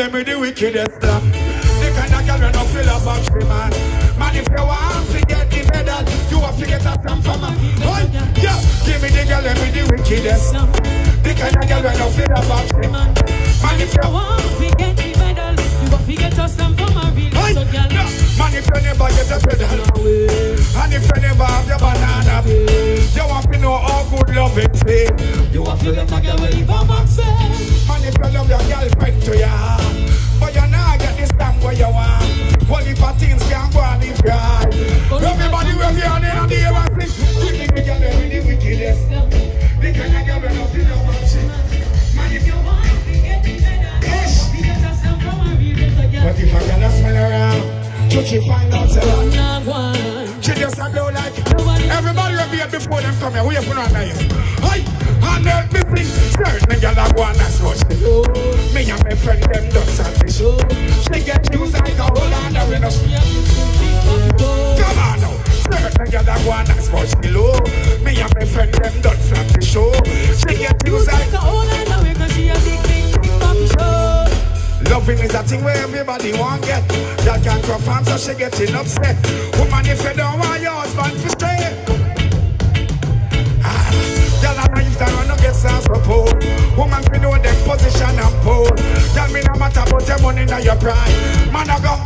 girl me the wickedest slam. The kind of girl when no feel about she man. Man if you want to get the medal, you have to get a stamp from her. Yeah, give me the girl me the wickedest slam. The kind of girl when no feel about she man. Man if you want to get the medal, you have to get a stamp from her. So girl, man if you never get a pedal, and if you never have your banana, you want to know how good love it is. You have to get a girl with the back say. Man if you love your girlfriend to ya, but you not get this damn where you want. Only for things can go on if you are. Everybody will be on it on the air and sing. You think you can be the wickedest. They can't get enough in your watching. Man if you want to get the medal, you get yourself from a real girl. But if I can smell around, you find out so she just a glow like everybody will be here before them come here. We have put on nice. Hi, and help me sing. Certain girl that one that's what she do. Me and my friend them dance at the show. She get used like a whole and a window. Come on now. Certain girl that one that's what she do. Me and my friend them dance at the show. She get used like a whole and a window. She a big papi show. Loving is a thing where everybody want get. That can't perform so she getting upset. Woman if you don't want your husband to stay. Girl I'm not gonna no get some support. Woman fi know them position and pole. Tell me no matter about your money nor your pride. Man I go.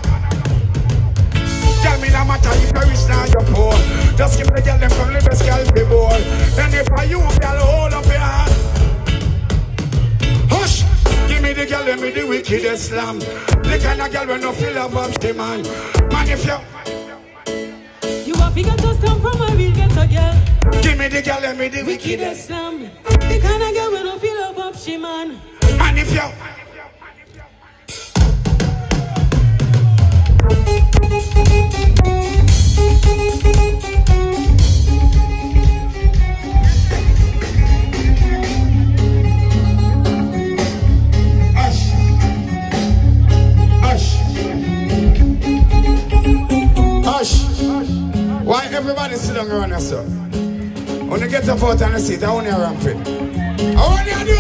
Tell me no matter if you rich nor you poor. Just give the girl them from the best girl be born. And if I you girl hold up your hand. Hush. Give me the girl and me the wickedest slam. The kind of girl when no feel love of the man. Man if you have figured to stand from a real ghetto girl. Give me the girl and me the wickedest slam. The kind of girl when no feel love of she man. Man if you why everybody sit down around yourself? When you get up out on the seat, I want you ramping. I want you to do.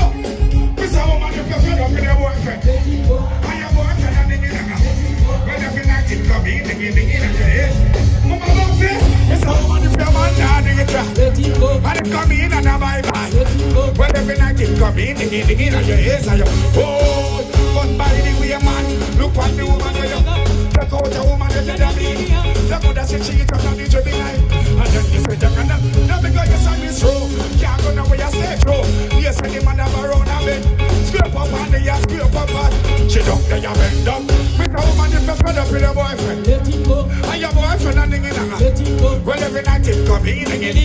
This is a woman if you're fed up with your boyfriend. And your boyfriend and the nigga. When every night it come in, the in at your ears. Mama don't say, it's a woman if you're man now, the guitar. And it come in and a bye-bye. When every night it come in, the in at your ears. And you, oh, but by the way, man, look at the woman where you go. Check out a woman that you're me. Look at that she eat up on the dripping night. And then you say, now because you saw this row. Can't go now where you stay through. Yes, and the man have a round a bit. Scrape up on the ass, scrape up on. She don't there you bend up. With a woman if you're fed up with your boyfriend. Let him go. And your boyfriend and the nigga. Let him go. Well every night it come in again.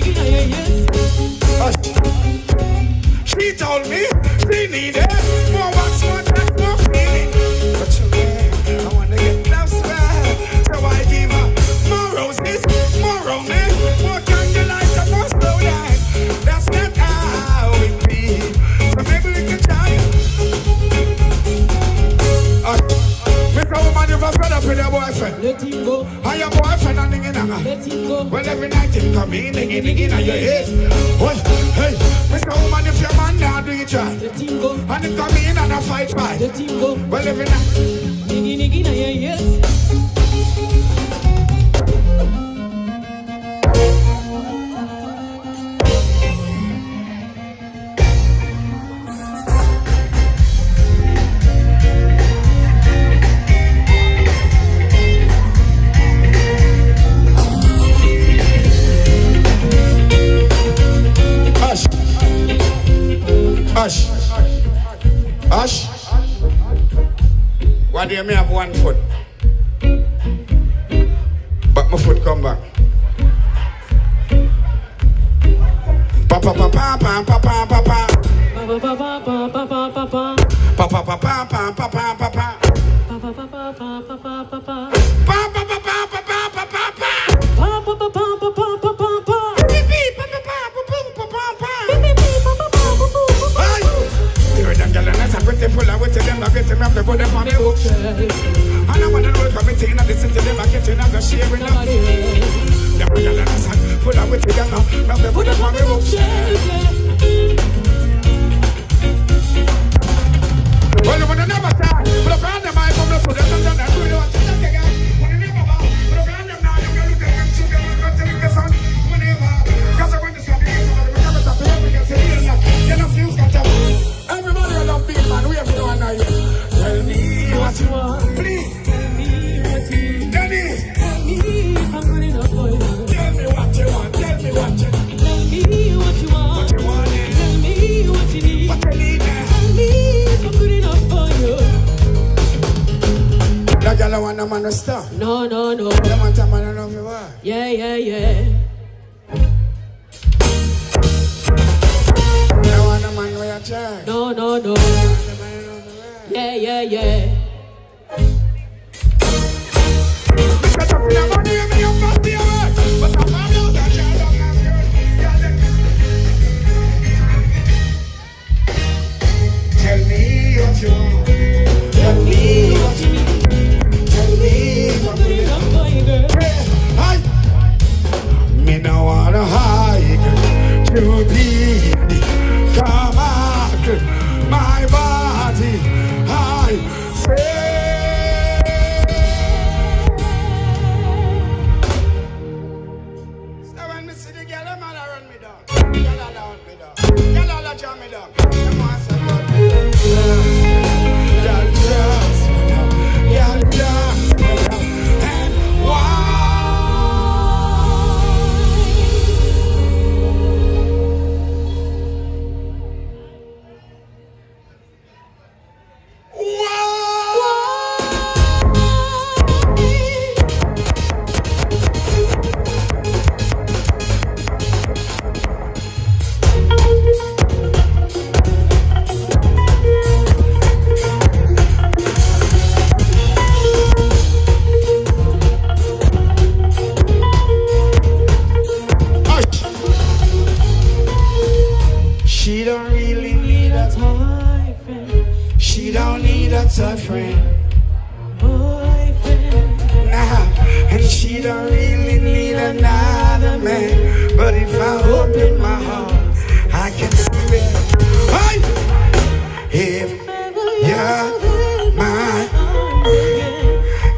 She told me she needed more wax, more tax, more feeling. But you know, I wanna get love swell. So I give her more roses, more romance, more candlelight and more slow light. That's not how it be. So maybe we can try it. Mr. Woman, you've fed up with your boyfriend. Let him go. And your boyfriend and the nigga. Let him go. Well, every night it come in, digging on your head. Well, hey, Mr. Woman, if your man now do you try? Let him go. And it come in and a fight. Let him go. Well, every night. Digging on your head. Hush. Hush. Why do you have one foot? But my foot come back. Papa papa papa papa papa. Papa papa papa papa. Papa papa papa papa papa. Papa papa papa papa. Papa papa papa papa. Papa papa papa papa. Pretty full of with them, I get them up the body for me books. And I want to know committee and listen to them, I get in and the sharing of them. Them full of with them, now the body for me books. Well, you want to never start, but I found them Everybody love Beenie Man. We have to know now. Tell me what you want. Please. Tell me what you want. Dennis. Tell me if I'm good enough for you. Tell me what you want. Tell me what you want. Tell me what you want. What you want. Tell me what you need. What you need. Tell me if I'm good enough for you. That girl I want a man to stop. No. That man to man love you what? Yeah. I want a man where you try. No. Yeah. Tell me what you want. Tell me what you need. Tell me what you need. Me no wanna hike to be come out my body. I say. So when me see the girl, them all run me down. Girl all down me down. Girl all jam me down. Them want say, girl just me down. Girl just me down. And why? She don't really need a toy friend. She don't need a toy friend. Boyfriend. Nah, and she don't really need another man. But if I open my heart, I can see it. Hey! If you're my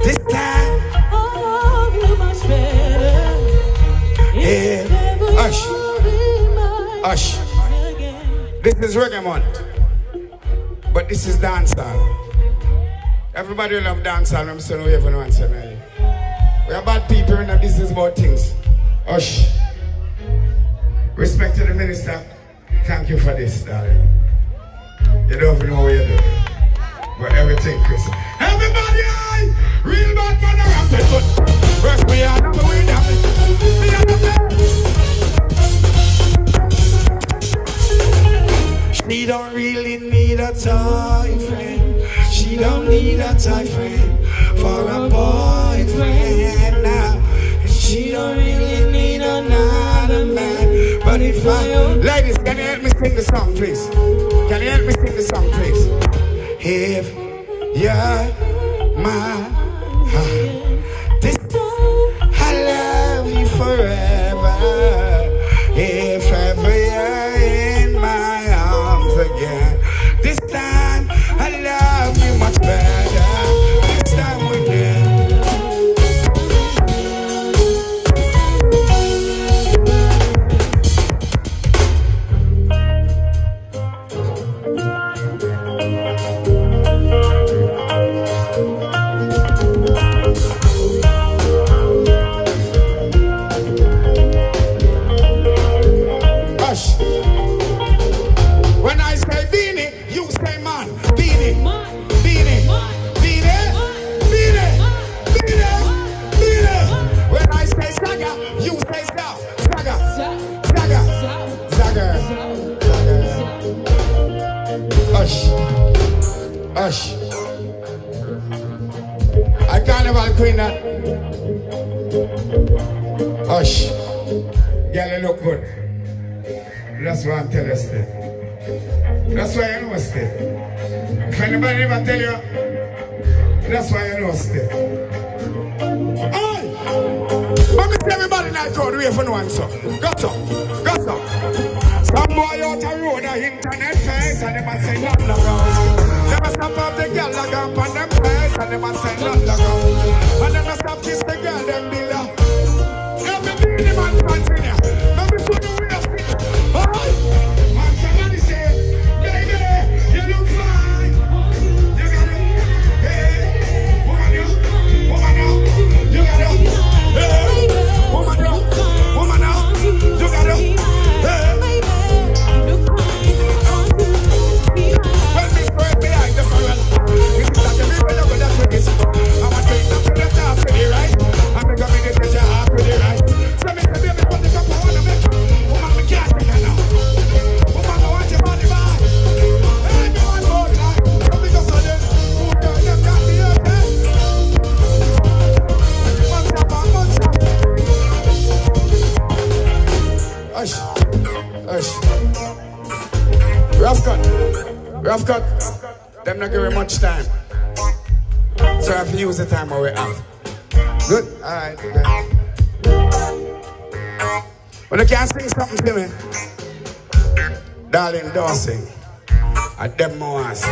this time, I'll love you much better. If Hush. This is reggae month, but this is dancehall. Everybody will love dancehall. I'm saying we have no answer now. We are bad people in the business about things. Hush. Respect to the minister. Thank you for this, darling. You don't even know what you're doing, but everything, Chris. Everybody, real bad man around it, but first we are number one. We are the She don't really need a toy friend. She don't need a toy friend for a boyfriend now. And she don't really need another man. But if I... Ladies, can you help me sing the song, please? Can you help me sing the song, please? If you're my... This time I love you forever. If ever you're in my arms again, this time I love you much better. This time we're there. When I say Beenie, you say man. Beenie, Beenie, Beenie, Beenie, Beenie. When I say Saga, you say Saga. Saga, Saga, Hush. I carnival queen that. Hush. Girl, you look good. That's why I'm telling you, Steve. That's why you know, Steve. If anybody ever tell you, that's why you know, Steve. Hey! Let me tell everybody in that crowd, wait for no answer. Got up. Some boy out the road, the internet face, and they must say, nothing around. They must stop up the girl like I'm on them face and them a say not like I'm. And them a stop kiss the girl them below. Every Beenie Man continue. Let me show you real thing. Alright. And somebody say, baby, you look fine. You got it. Hey, woman you, you got it. Hey, woman you, you got it. Hey. Well, me spread behind the barrel. This is like a big brother with a twist. I'm a take them to the top with the right. I'm gonna make it your heart with the right. So me say, baby, put the cup on the make. Woman, me can't take it now. Woman, I want your body back. Hey, me want more life. Something just so then. Who girl, them got the earth, eh? Monster. Hush. Hush. Rough cut. Them not giving much time. So I have to use the time we have. Good? Alright, good. But you can sing something to me. Darling Dawson. I them more ask.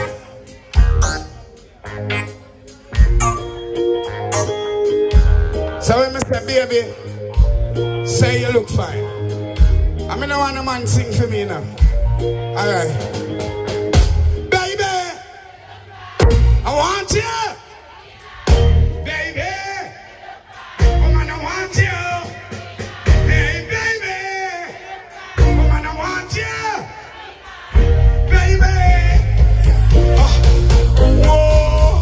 So when me say, baby, say you look fine. I mean, I want a man sing for me now. Alright. Baby, I want you. Baby, woman, I want you. Hey, baby, woman, I want you. Baby. Whoa.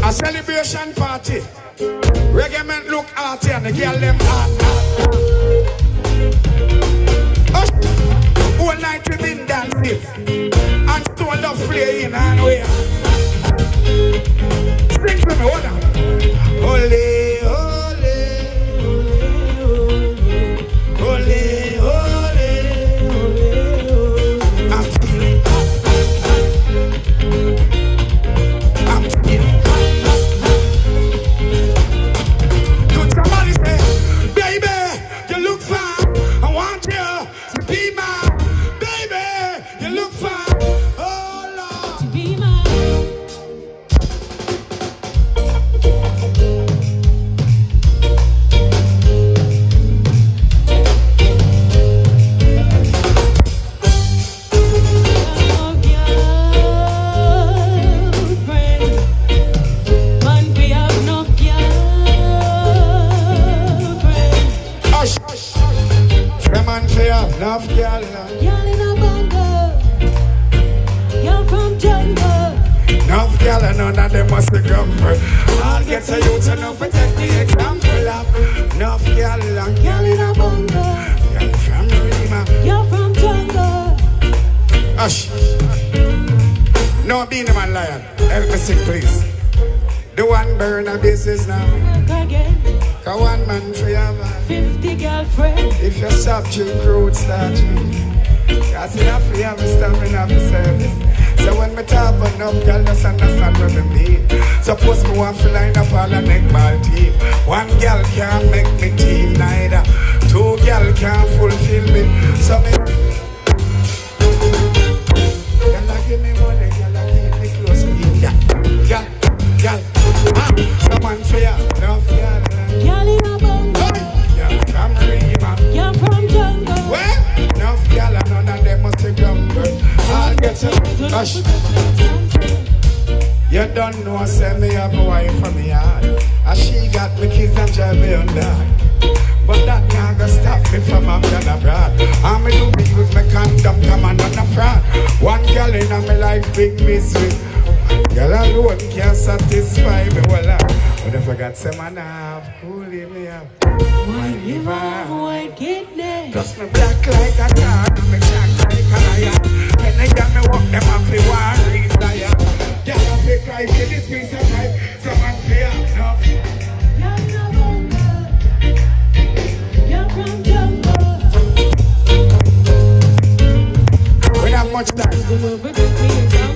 A celebration party. Reggae men look arty and the girl them hot. All night we been dancing and stone love playing and we sing for me, hold on. Ole, ole, ole, ole, ole. I'm feeling I'm feeling Could somebody say, baby, you look fine. I want you to be my baby. You look fine. Oh Lord, to be my. Enough girl, girl in a bungle, girl from jungle. Enough girl, and none of them must be grumble. I'll get to you to know for take the example of enough girl, girl in a bungle, girl from Rima, girl from jungle. Hush. No, Beenie Man lion. Help me sing, please. The one burn a business now. Cause one man for your man. 50 girlfriend. If you stop drink road start drink. Cause you have to have a stamina for service. So when me talk about no girl just understand what me mean. Suppose me want to line up all the neckball team. One girl can't make me team neither. Two girl can't fulfill me. So me girl give me money, girl keep me close to you. Girl, someone for you, no for you. Girl in a bungle, girl from Rima, girl from jungle. Well, enough girl and none of them must be grumble. I'll get you, hush. You don't know, say me have a wife from me heart. And she got me kids and drive me on that. But that can't go stop me from having a brat. And me do me use my condom, come on a fraud. One girl in my life, big misery. Girl alone can't satisfy me, well, but if I got some man have cooling me up. White liver, white kidney. Just me black like a car, and me black like a lion. When I get me walk them off the war, read lion. Girl have to cry for this piece of life. Someone pay up enough. You're from jungle. We don't have much time.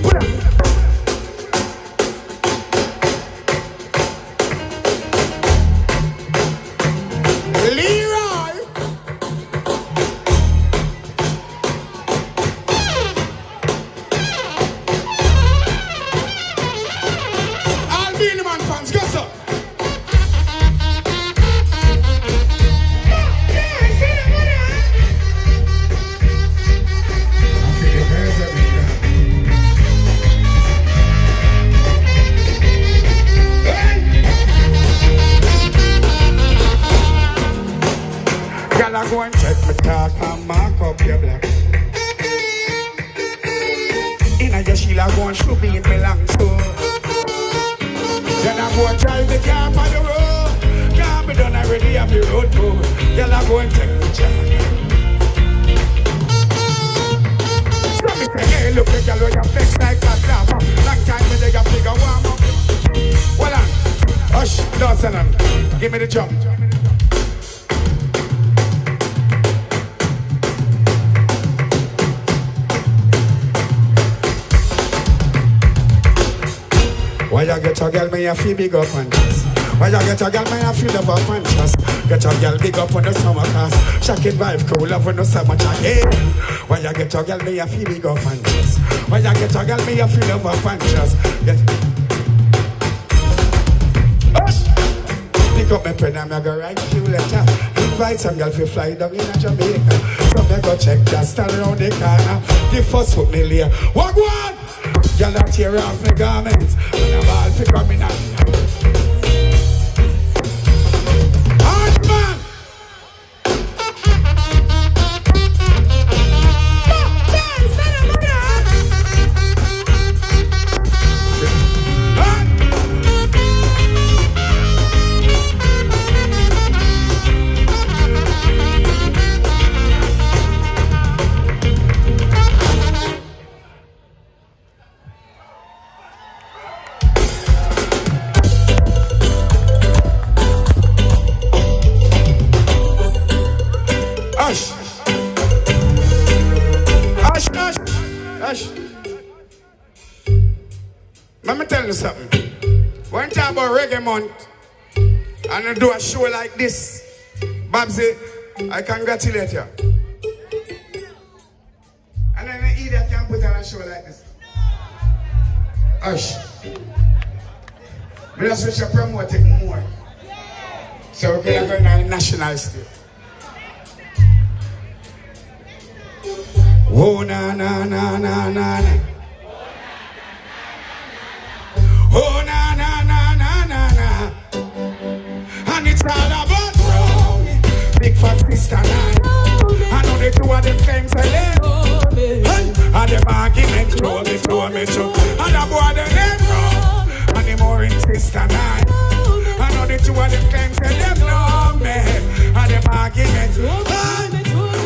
Put up. go and check my talk and mark up your black. Inna your Sheila go and shoot me in my long toe. Then I go and drive the car on the road. Car me done already have the road go. Girl I go and take the charge. So me say, hey look the girl with your flex like a clapper. Long time me they got figure warm up. Hold on, hush, Dawson, give me the jump. Why you get a girl, may you feel big up and trust? Why you get a girl, may you feel love up and trust? Get a girl big up on the summer cast. Shocking vibe, cool love on the summer again. Why you get a girl, may you feel big up and trust? Why you get a girl, may you feel love up and trust? Pick up my pen and I go write a few letters. Invite some girl to fly down in Jamaica. So me go check just stand around the corner. The first foot me lay. Walk one! Y'all are tear off my garments. And I'm all for coming out. Hard man! Let me tell you something. When you talk about reggae month and you do a show like this, Babsy, I congratulate you. And then an idiot can put on a show like this. Hush. But that's what you promote it more. So we're going to go in a national stage. Oh na na na na na na. Oh na na na na na na. And it's all about wrong. Big fat sister nine. I know the two of them things I live. And them argument show me. And the boy them wrong. And the more in sister nine. I know the two of them things I live love me. And them argument.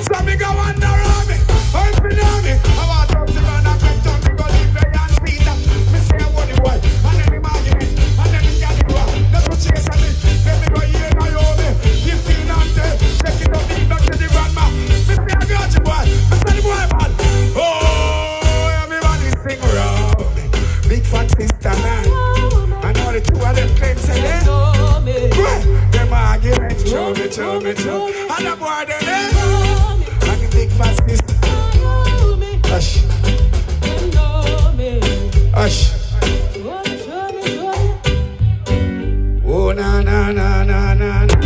So me go under on me. I'm below me. I want to run and get on me. Go live there and see that. Me say I want the boy. And then him argument. And then him get the boy. That's what chase at me. Let me go here and I owe me. 15 and 10. Check it up. Back to the grandma. Me say I got you boy. Me say the boy man. Oh, everybody sing around me. Big fat sister man. I know the two of them claim say that. Them argument. Show me. And the boy them there. And the big fat sister. Hush. Hush. Oh na na na na na na.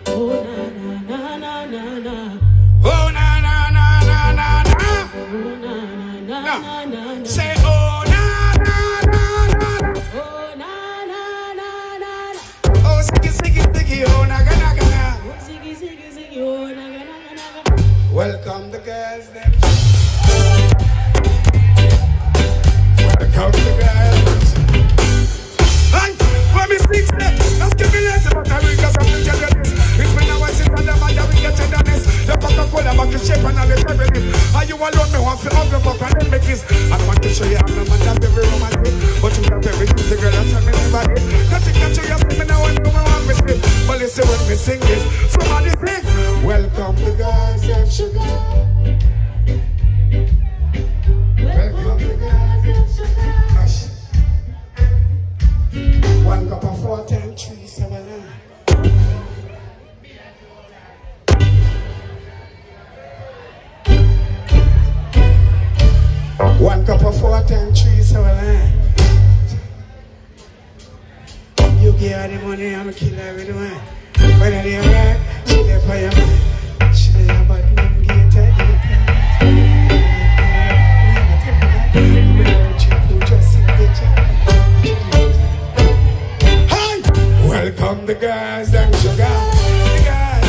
Oh na na na na na. Oh na na na na na na. Oh na na na na. Say oh na na na na. Oh na na na na. Oh ziggy oh na ga na ga na. Oh ziggy oh na ga na ga na. Welcome the girls them. Welcome the girls. And when me speak step, let's give me less about I will just have to tell you this. It's been a while since I never have get tenderness. The Coca-Cola back to shape and all the everything. And you alone me want to hug them up and then make kiss. I want to show you I'm the man that's very romantic. But you have every the girl that's on me never hit. Nothing can show you see me now and you want me sleep. But listen when me sing this. Somebody sing. Welcome the girls and sugar. Welcome the girls and sugar. Hush. 1 cup of 4, 10, 3, 7, 9. One cup of 4, 10, 3, 7, 9. You give her the money, I'm a killer with the wine. When I didn't work, she did for your money. She did about me, get her the Welcome the guys and sugar. The guys.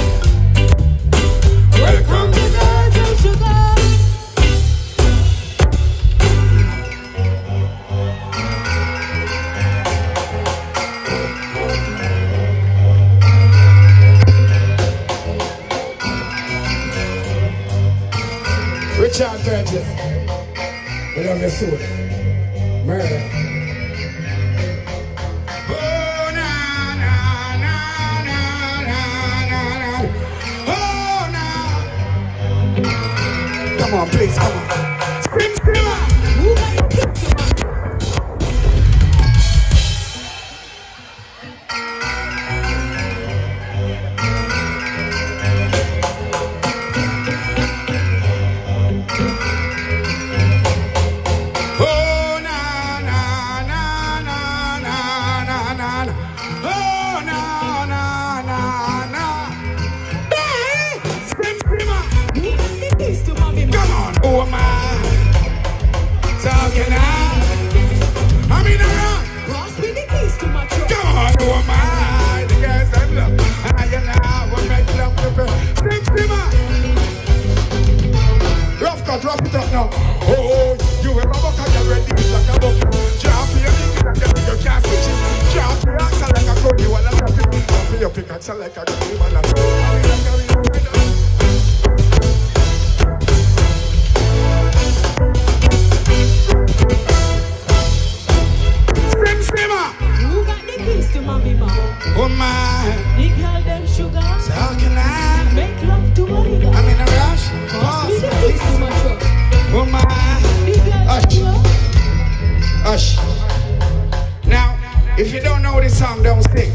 Richard Burgess. We love your soul. Murder. Oh, na, na, na, na, na, na, na. Oh, na. Come on, please, come on. Scream, screamer. Drop it up now. Oh, you ever walk on your ready like a bucket. Drop your pick and you can't switch it. Drop your action like a code, you wanna drop it. Drop your pick and like a code, you wanna drop it. Scream, screamer. You got the keys to my bima. Oh my. The girl them sugar. So how can I make love to my nigga? I'm in a rush. Pass me the keys to my truck. Oh my. Hush. Hush. Now, if you don't know this song, don't sing.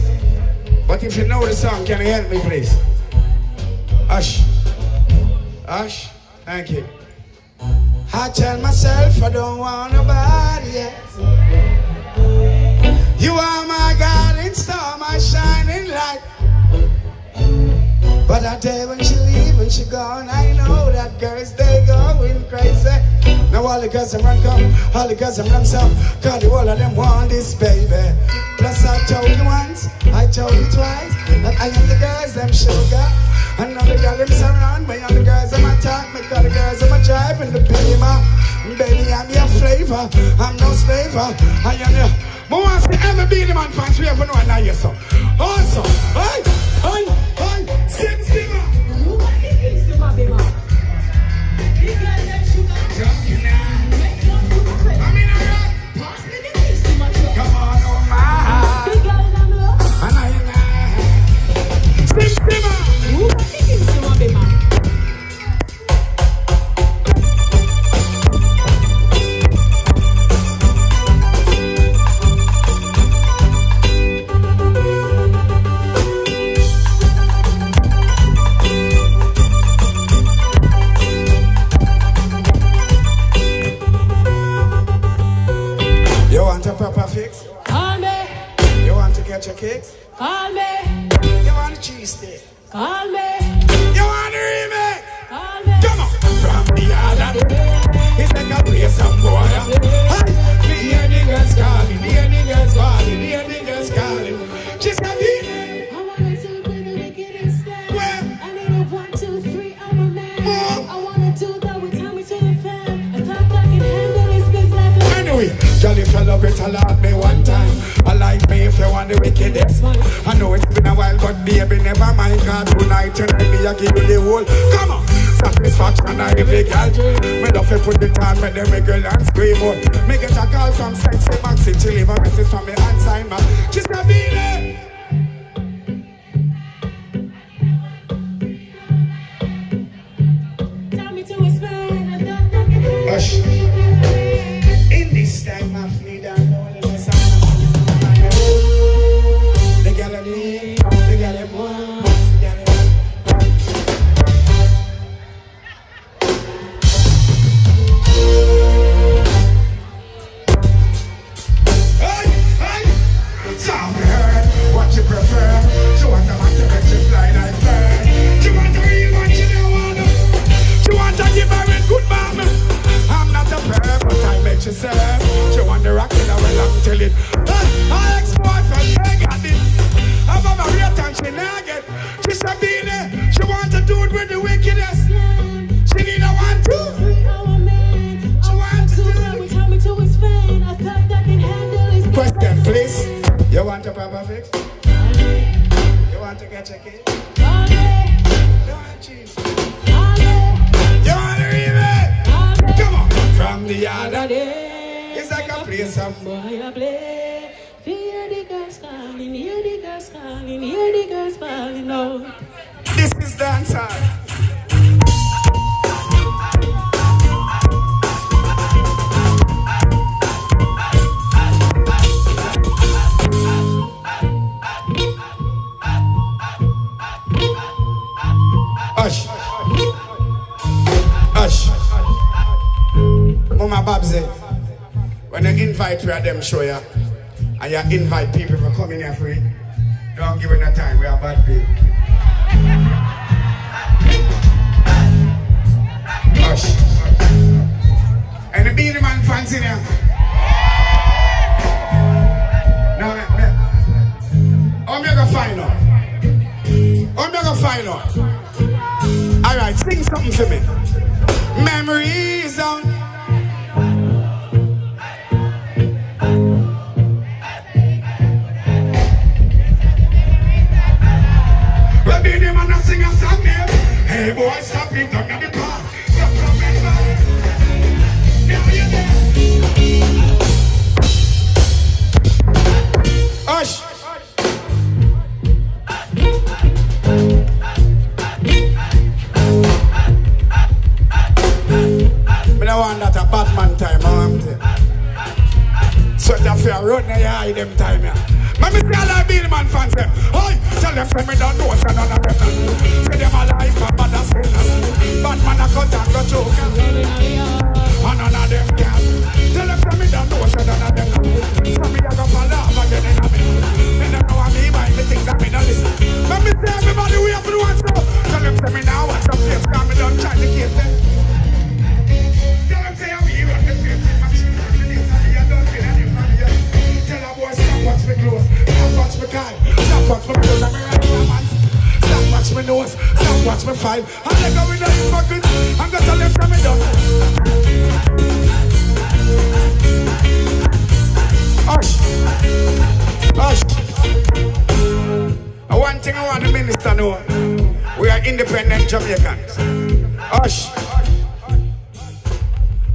But if you know the song, can you help me, please? Hush. Hush. Thank you. I tell myself I don't want nobody else. You are my guiding star, my shining light. But that day when she leave, when she gone, I know that girls, they going crazy. Now all the girls them run come, all the girls them run some, cause the whole of them want this baby. Plus I told you once, I told you twice, that I am the girls them sugar. And now the girls them surround me, and the girls them attack me, cause the girls them a drive in the Beenie Man. Baby, I'm your flavor, I'm no slaver, I am your... But once the ever Beenie Man fans, we ever know I know you so. Also, hey, hey, hey, sing, sing. You got the keys to my bima. The girl them sugar. Drunk now. Make love to my friend. I'm in a rock. Pass me the keys to my truck. Come on, oh my. The girl them love. And I sing, sing. You got the keys to my bima. You want a proper fix? Call me. You want to get your kicks? Call me. You want a cheese stick? Call me. You want a remix? Call me. Come on! From the other it's like a play some boy. Hey! Me hear the girls calling, me hear the girls calling, me hear the girls calling. She said, I wanna do with the wickedest thing. Where? I need a 1, 2, 3, I'm a man. More. I wanna do that with Tommy to the fan. I thought I can handle this biz like a anyway, girl, if you love it, allow me one time. I like me if you want the wickedest. I know it's been a while, but baby, never mind. God, tonight, me, I give you the whole. Come on! Satisfaction, I every girl. Me love you put it on, make them wiggle and scream out. Me get a call from Sexy Maxi, she leave a message from me unsigned man. She's a Beenie. Tommy to his fan. I thought I could handle Hush. this. In this time of need, I know the best I the girl of me, the girl of one, the girl of hey, hey, tell me her what you prefer. She want a man to make you fly like bird. She want a real one, she don't want to. She want to give her a good mom. I'm not a bird, but I make you serve. She want the rock in her long till it. Her ex-boyfriend, they got it. I've a rate and she not get. She's a Beenie. She want to do it with the wickedest. She need a 1, 2. She wants to do that with Tommy to his fan. I thought I can handle his Question, please. You want a proper fix? You want to get your kid? You want cheese? You want a remake? from the yard. It's like a place of boy I play. Hear the girls calling, hear the girls calling, hear the girls calling out. This is dancer. Hush. Hush. Mama Babsy, when you invite me at them show ya, and you invite people to come in here free, don't give it no time, we are bad people. Hush. And the Beenie Man fans in here. Now, how me gonna find out? How me gonna find out? Alright, sing something for me. Memories on. Well, Beenie Man a sing a song there. Hey boy, stop it, don't get the car. Stop remember. Now you there. Hush. I want that a Batman time, I'm saying. So if you run there, you hide them time, yeah. Let me tell all Beenie Man fans, hey, tell them say me don't know, so none of them. Say them a life, but that's it. Batman a cut and go choke. And none of them can. Tell them say me don't know, so none of them. So me a go fall off again in a minute. Me don't know what me mind, me think that me don't listen. Let me say everybody we have to do one so. Tell them say me now watch some face, cause me don't try to keep them. Watch me close, stop watch me kind, stop watch me close, I'm a man. Stop watch me nose, stop watch me fine. I'm like going down in fucking, I'm gonna tell them from me down. Hush, hush. One thing I want the minister to know, we are independent Jamaicans. Hush.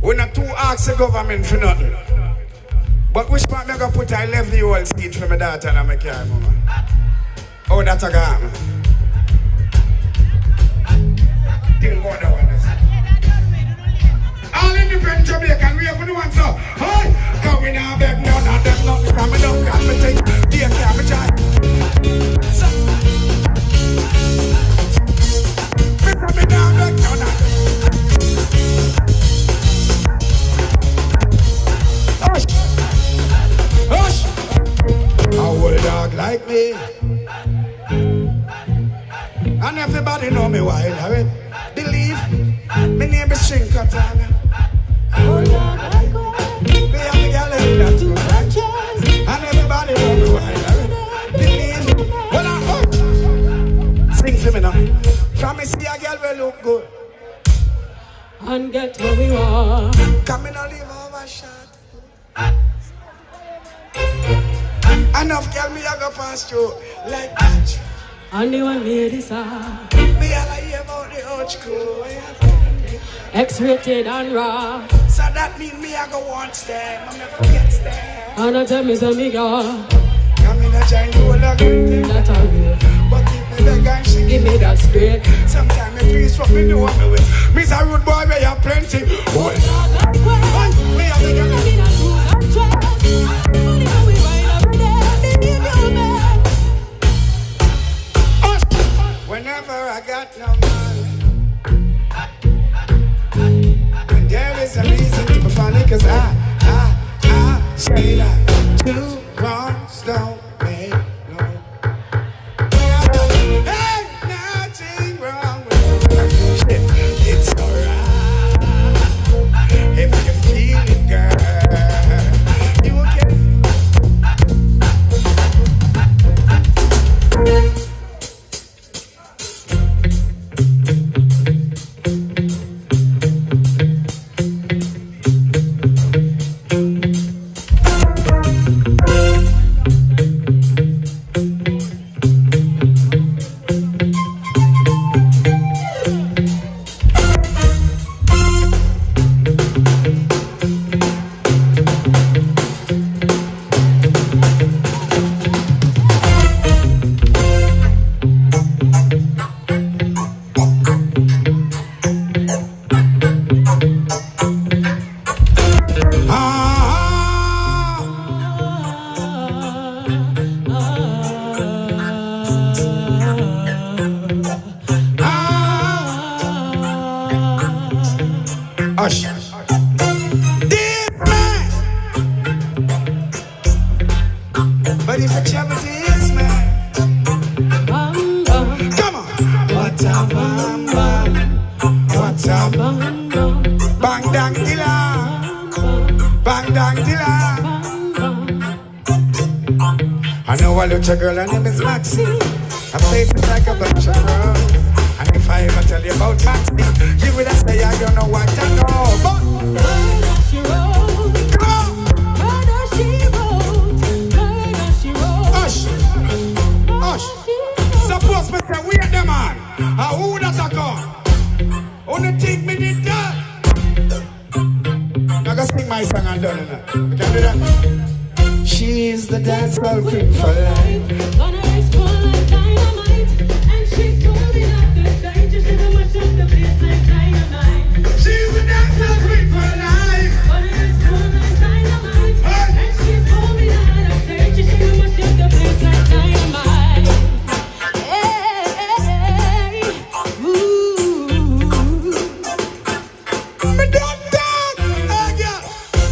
We're not too ask the government for nothing. But which part me go put I 11-year-old seat for my daughter and my car, mama? Oh, that's a guy. Think about that one. All independent Jamaican, we have to do one so. Hey! Cause we now beg none of them nothing. Cause me don't got me thing. Dear car, me try. So. Me now beg none of them. Hush! Hush! A old dog like me. And everybody know me wild, alright? Believe me name is Shinkatana. Old dog like me. Me and the girl in that two branches. And everybody know me wild, alright? Believe when I hurt. Sing for me now. From me see a girl will look good. And get where we want. Come in and leave overshot. Enough girl me a go past you like that. And the one made this song. Me all I hear about the old school. X-rated and raw. So that mean me I go once there. I'm never forget there. And I tell me so me go. Come in a giant you will agree. That a real. But if me beg and she Give me that straight. sometimes me please what me do what me with. Me's a rude boy where you have plenty. Boy, me a beg and whenever I got no money, and there is a reason to be funny, cause I say that two wrongs don't make no. Ain't nothing wrong with it. It's alright if little girl, her name is Maxine. Her face is like a bunch of roses. And if I ever tell you about Maxine, you would have say, I don't know what I know. But Murder, she wrote. come on. Murder, she wrote. Murder, she wrote. Hush. Hush. Suppose me say, wait the man. Who that a come? Only think me did that. I'm gonna sing my song and done it. We can do that. She's the dancehall queen for life. Gonna explode like dynamite. And she's going up the stage. Just gonna mash up the place like dynamite. She's the dancehall queen for life. Gonna explode like dynamite. And she's going up the stage. Just gonna mash up the place like dynamite. Hey, ooh. Me done that. Hey, girl.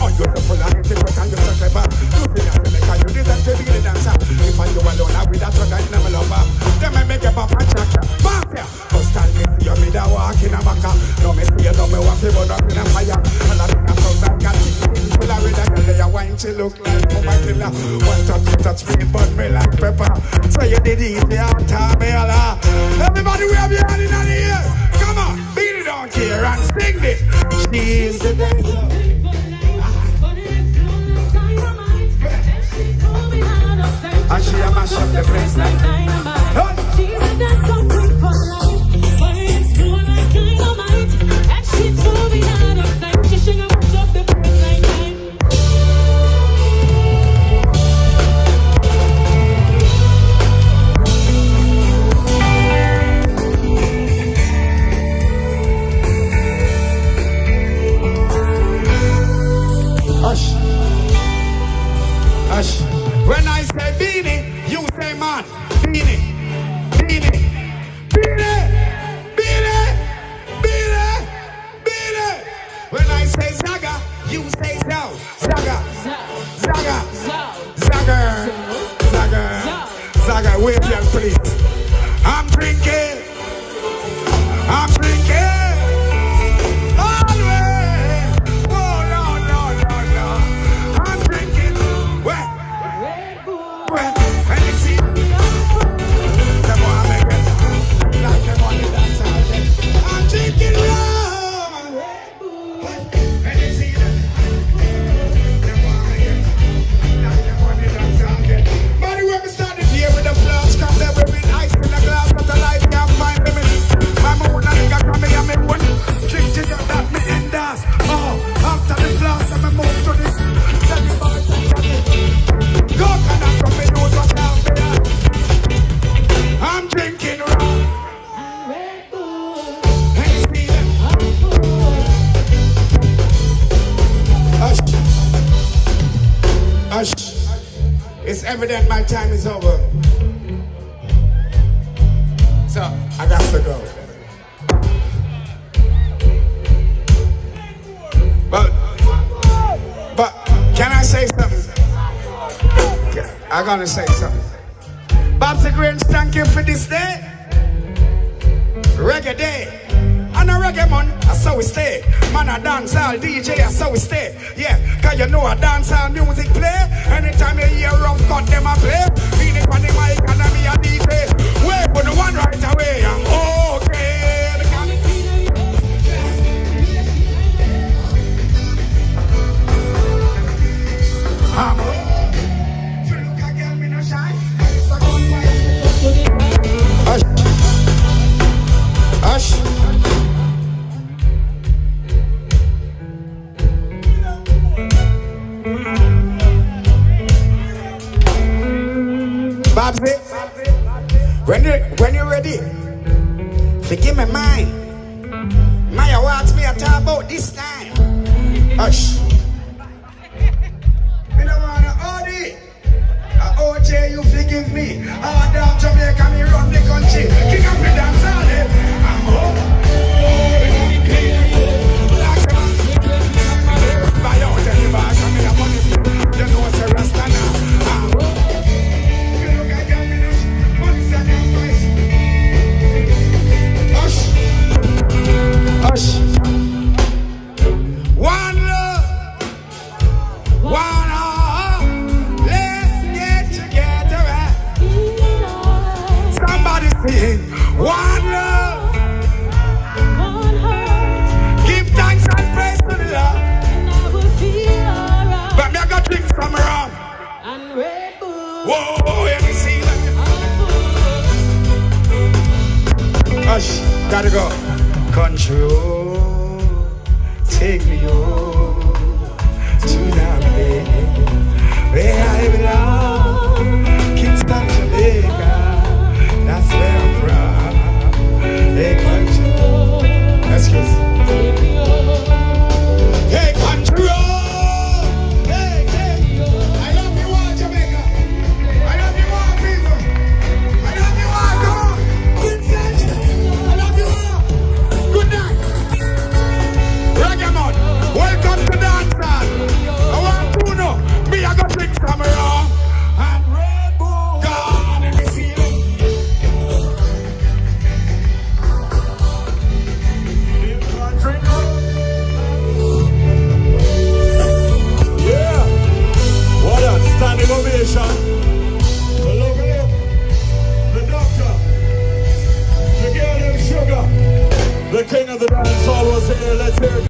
Oh, you're the full of it, but you're so clever. You think I can make you deserve to be the dancer. If I do alone, I will that truck, I never love her. Then I make a pop and chatter. Back there. First time me see you, me da walk in a back. No me see you, no me want to burn up in a fire. And I think I found that cat till I read a girl, they wine, she look like oh my killer. One touch me, but me like pepper. So you did it, the altar, me Allah. Everybody we have your hand in the air. Come on, beat it on here and sing it. She's the dancer. And she a mash up the place like dynamite. She's a dancehall queen for life. But it's blowing like dynamite. And she's moving out of sight. She's gonna mash up the place like Hush. Hush. When I say Beenie, you say man. Beenie. Beenie. Beenie. Beenie. Beenie. Beenie. When I say Zaga, you say Zao. Zaga. Zaga. Zaga. Zaga. Zaga. Wait here, please. I'm drinking. I'm drinking. Always. Oh, no, no, no, no. I'm drinking. Where? Well, and you see, come on, make it. Like them on the dance hall. I'm drinking rum. And you see them. Come on, make it. Like them on the dance hall. But when we started here with the flash, come there with ice in the glass, but the life can't find limit. My moon and nigga come here, make one. Drink to that, me in dance. Oh, after the flash, I'm move to this. Tell me about it. Go, can I come in? I'm drinking rum. Hey, Steven. Hush. Hush. It's evident my time is over. So, I got to go. But, can I say something? I'm gonna say something. Babs the Grange, thank you for this day. Reggae day. And a reggae man, that's how we stay. Man, a dance all DJ, that's how we stay. Yeah, cause you know a dance all music play. Anytime you hear rough cut, them a play. Meaning on the mic and me a DJ. Wait for the one right away. I'm okay. I'm okay. Hush. Hush. Babsy, when you're ready, forgive me mine. Maya wants me to talk about this time. Hush. Me don't want to OD. OJ, you forgive me. Our down Jamaica, me run the country. King of the dance all day. I'm home. Buy out any bag, I mean, I'm money. You know what's a Rasta now. I'm home. You look at your minutes. Money sacrifice. Hush. Hush. One love. One heart. Let's get together. One love. One heart. Give thanks and praise to the Lord. And I will be alright. But me I got drinks from around. And Red Bull. Whoa, let me see that. Hush, gotta go. Control, take me home to that place where I belong. Kingston, Jamaica, that's where I'm from. Hey, control. Excuse. Take me home. Hey, control. Hey, hey. I love you all, Jamaica. I love you all, people. I love you all. Come on. Vincent. I love you all. Good night. Reggae man. Welcome to dancehall. I want to know. Me, I got things from around. And Red Bull. God, and the feeling. Yeah. What a standing ovation. The lovely, the doctor, the girl named Sugar, the king of the dance hall was here. Let's hear it.